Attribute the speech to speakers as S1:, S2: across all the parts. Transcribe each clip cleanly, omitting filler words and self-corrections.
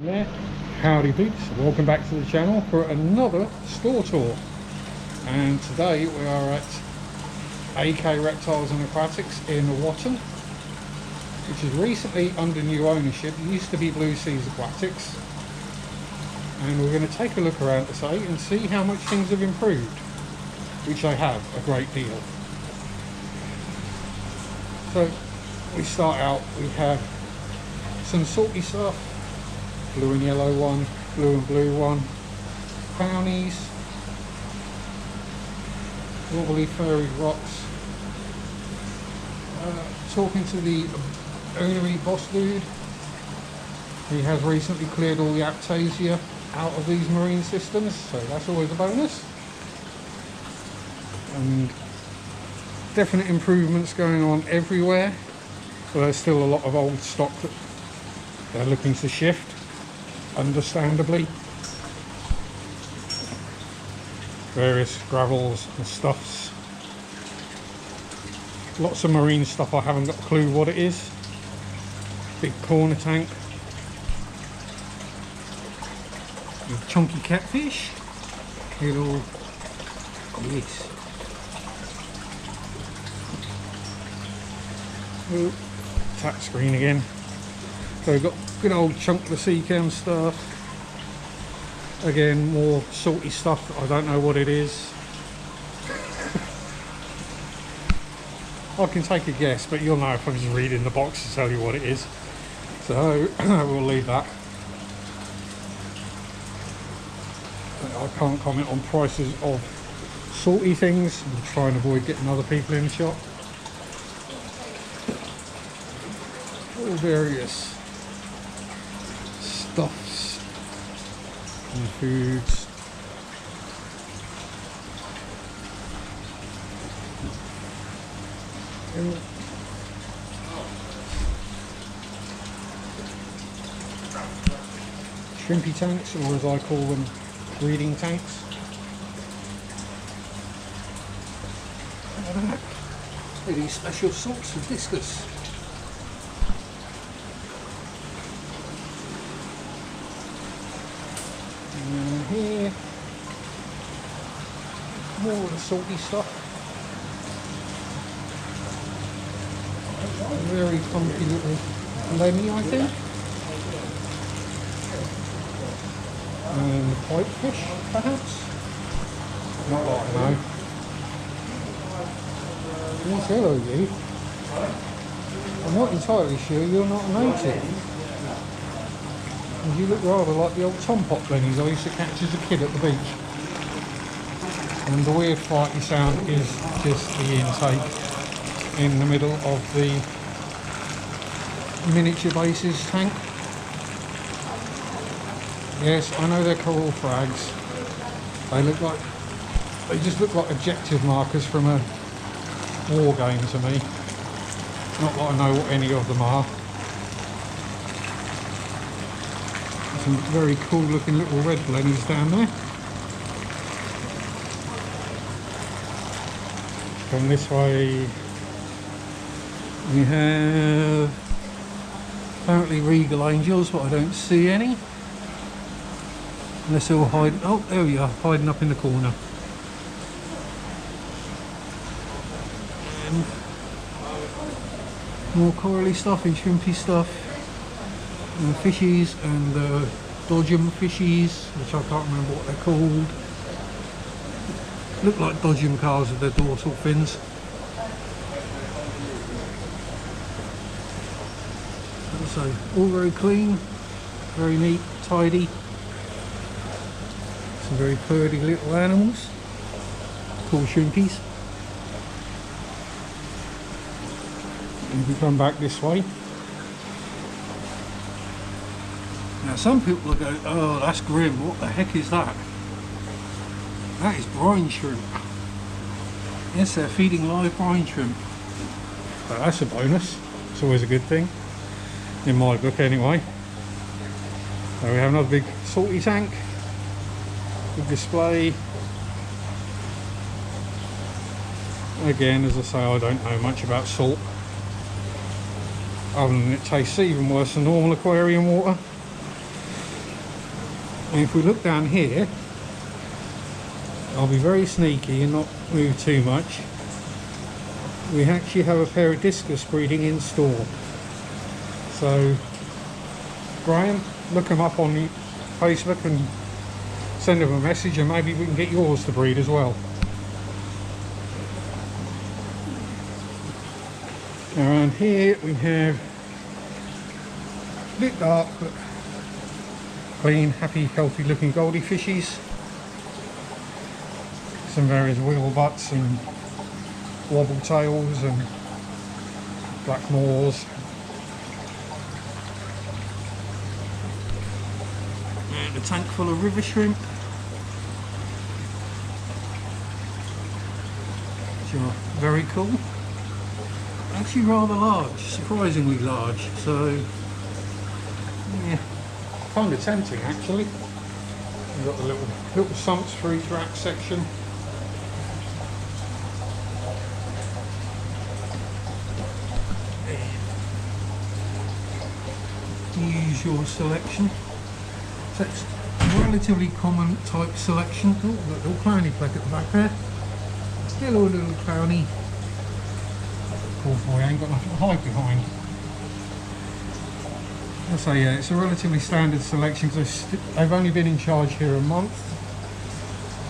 S1: There, howdy peeps, welcome back to the channel for another store tour. And today we are at AK Reptiles and Aquatics in Watton, which is recently under new ownership. It used to be Blue Seas Aquatics, and we're going to take a look around today and see how much things have improved, which they have a great deal. So we start out, we have some salty stuff. Blue and yellow one, blue and blue one, brownies, wobbly furry rocks. Talking to the ownery boss dude, he has recently cleared all the aptasia out of these marine systems, so that's always a bonus. And definite improvements going on everywhere, but there's still a lot of old stock that they're looking to shift, understandably. Various gravels and stuffs. Lots of marine stuff I haven't got a clue what it is. Big corner tank. Big chunky catfish. Little, yes. Oh, tap screen again. So we've got good old chunk of sea chem stuff. Again, more salty stuff. I don't know what it is. I can take a guess, but you'll know if I'm just reading the box to tell you what it is. So we'll leave that. I can't comment on prices of salty things. I'm trying to avoid getting other people in the shop. All various stuffs and foods. And shrimpy tanks, or as I call them, breeding tanks. Look at these special sorts of discus. And here, more of the salty stuff. A very funky little lemmy, I think. And pipefish, perhaps? Not that I know. Yes, hello you. I'm not entirely sure you're not a native. And you look rather like the old tom pot blennies I used to catch as a kid at the beach. And the weird flighty sound is just the intake in the middle of the miniature bases tank. Yes, I know they're coral frags. They just look like objective markers from a war game to me. Not that I know what any of them are. Some very cool looking little red blennies down there. Come this way, we have apparently regal angels, but I don't see any. Unless they're all hiding. Oh, there we are, hiding up in the corner. And more corally stuff and shrimpy stuff. And fishies and dodgem fishies, which I can't remember what they're called. Look like dodgem cars with their dorsal fins. So all very clean, very neat, tidy. Some very purdy little animals. Cool shrimpies. And if we come back this way. Now some people will go, oh that's grim, what the heck is that? That is brine shrimp. Yes, they're feeding live brine shrimp. So that's a bonus, it's always a good thing, in my book anyway. So we have another big salty tank, big display. Again, as I say, I don't know much about salt. other than it tastes even worse than normal aquarium water. And if we look down here, I'll be very sneaky and not move too much. We actually have a pair of discus breeding in store. So Graham, look them up on Facebook and send them a message, and maybe we can get yours to breed as well. Around here we have a bit dark but clean, happy, healthy looking goldie fishies. Some various wiggle butts and wobble tails and black moors. And a tank full of river shrimp, which are very cool. Actually rather large, surprisingly large, so yeah, kind of tempting actually. We've got the little sumps for each rack section. Usual selection. So it's a relatively common type selection. Oh, got a little clowny plaque at the back there. Hello, little clowny. Poor boy, ain't got nothing to hide behind. I say, yeah, it's a relatively standard selection because they've only been in charge here a month,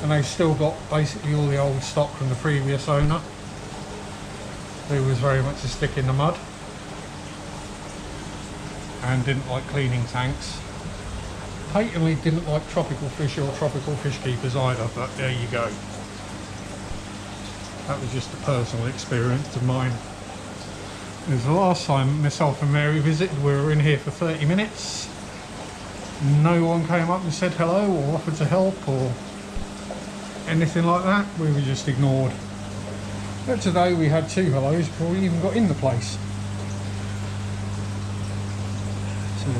S1: and they've still got basically all the old stock from the previous owner, who was very much a stick in the mud and didn't like cleaning tanks. Patently didn't like tropical fish or tropical fish keepers either, but there you go. That was just a personal experience of mine. It was the last time myself and Mary visited. We were in here for 30 minutes. No one came up and said hello or offered to help or anything like that. We were just ignored. But today we had 2 hellos before we even got in the place. So,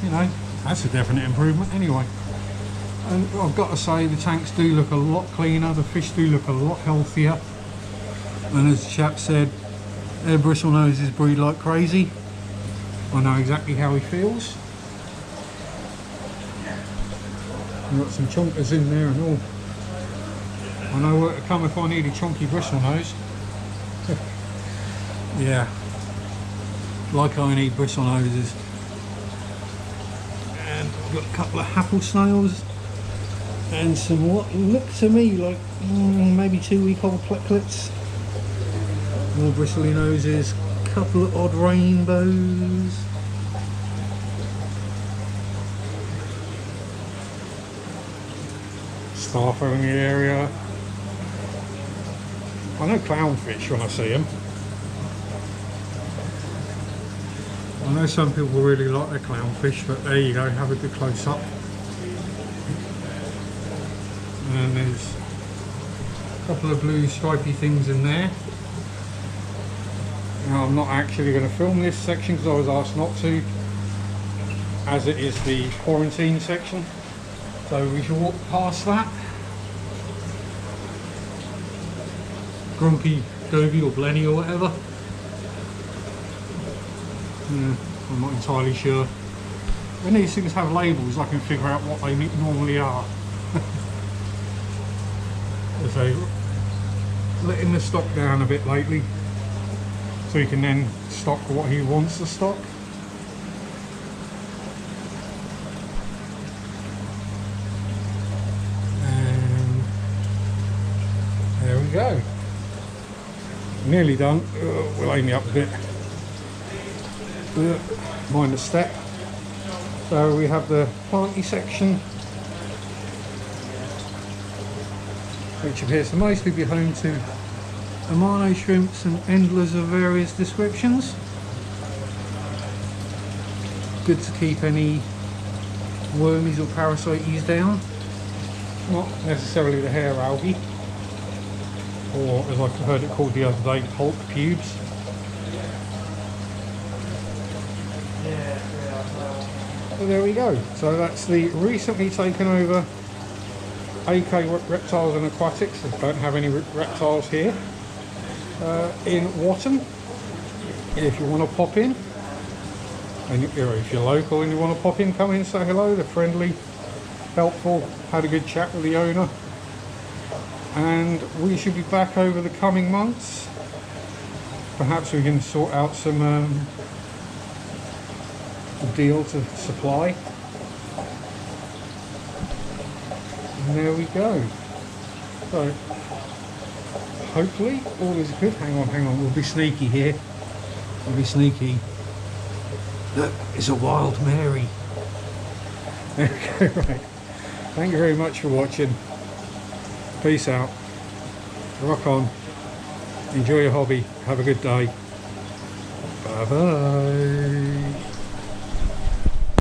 S1: you know, that's a definite improvement anyway. And I've got to say, the tanks do look a lot cleaner, the fish do look a lot healthier. And as the chap said, their bristle noses breed like crazy. I know exactly how he feels. We've got some chonkers in there and all. I know where to come if I need a chunky bristle nose. Yeah, like I need bristle noses. And I've got a couple of apple snails and some what look to me like maybe 2-week-old plecklets. More bristly noses, a couple of odd rainbows. Starfo in the area. I know clownfish when I see them. I know some people really like their clownfish, but there you go, have a good close up. And there's a couple of blue stripy things in there. Now, I'm not actually going to film this section because I was asked not to, as it is the quarantine section. So we shall walk past that. Grumpy Goby or Blenny or whatever. Yeah, I'm not entirely sure. When these things have labels, I can figure out what they normally are. So, letting the stock down a bit lately, so he can then stock what he wants to stock. And there we go. Nearly done. We'll aim you up a bit. Mind the step. So we have the planty section, which appears to mostly be home to amano shrimps and endlers of various descriptions. Good to keep any wormies or parasites down. Not necessarily the hair algae, or as I heard it called the other day, Hulk pubes. So there we go. So that's the recently taken over AK Reptiles and Aquatics. I don't have any reptiles here. In Watton. If you want to pop in, and if you're local and you want to pop in, come in, say hello. They're friendly, helpful. Had a good chat with the owner, and we should be back over the coming months. Perhaps we can sort out some deal to supply. And there we go. So hopefully all is good. Hang on, we'll be sneaky here. We'll be sneaky. Look, it's a wild Mary. Okay, right. Thank you very much for watching. Peace out. Rock on. Enjoy your hobby. Have a good day. Bye bye.